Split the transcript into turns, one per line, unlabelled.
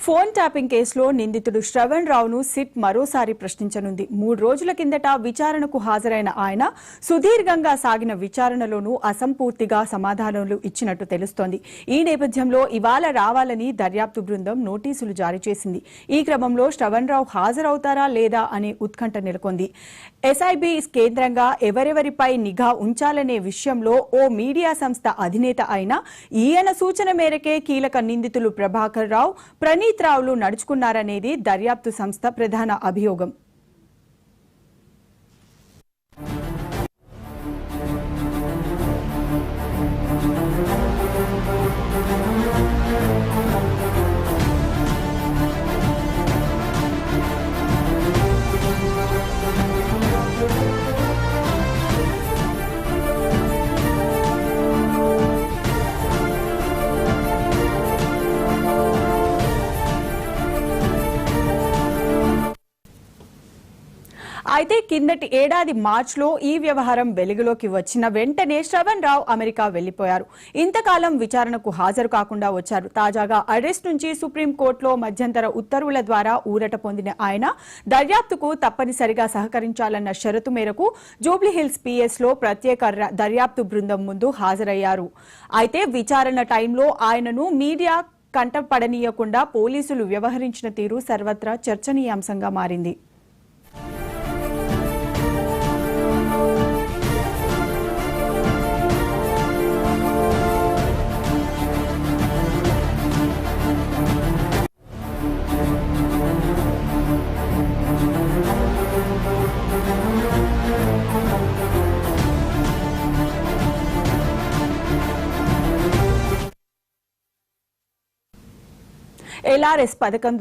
Phone tapping కేసులో నిందితుడు శ్రవణ్ రావును సిట్ మరోసారి ప్రశ్నించనుంది. 3 రోజుల కిందట విచారణకు హాజరైన ఆయన సుదీర్ఘంగా సాగిన విచారణలోనూ అసంపూర్తిగా సమాధానాలు ఇచ్చినట్టు తెలుస్తోంది. ఈ నేపథ్యంలో ఇవాళ రావాలని దర్యాప్తు బృందం నోటీసులు జారీ చేసింది. ఈ క్రమంలో శ్రవణ్ రావు హాజరవుతారా లేదా అనే ఉత్కంఠ నెలకొంది. ఎస్ఐబి కేంద్రంగా ఎవరెవరిపై నిఘా ఉంచాలనే విషయంలో ఓ మీడియా సంస్థ అధినేత అయిన ఈయన సూచన మేరకే కీలక నిందితులు ప్రభాకర్ రావు, ప్రణీత్ రావులు నడుచుకున్నారనేది దర్యాప్తు సంస్థ ప్రధాన అభియోగం. అయితే కిందటి ఏడాది మార్చిలో ఈ వ్యవహారం వెలుగులోకి వచ్చిన వెంటనే శ్రవణ్ రావు అమెరికా వెళ్లిపోయారు. ఇంతకాలం విచారణకు హాజరు కాకుండా వచ్చారు. తాజాగా అరెస్ట్ నుంచి సుప్రీంకోర్టులో మధ్యంతర ఉత్తర్వుల ద్వారా ఊరట పొందిన ఆయన దర్యాప్తుకు తప్పనిసరిగా సహకరించాలన్న షరతు మేరకు జూబ్లీహిల్స్ పిఎస్లో ప్రత్యేక దర్యాప్తు బృందం ముందు హాజరయ్యారు. అయితే విచారణ టైంలో ఆయనను మీడియా కంటపడనీయకుండా పోలీసులు వ్యవహరించిన తీరు సర్వత్రా చర్చనీయాంశంగా మారింది. LRS పథకం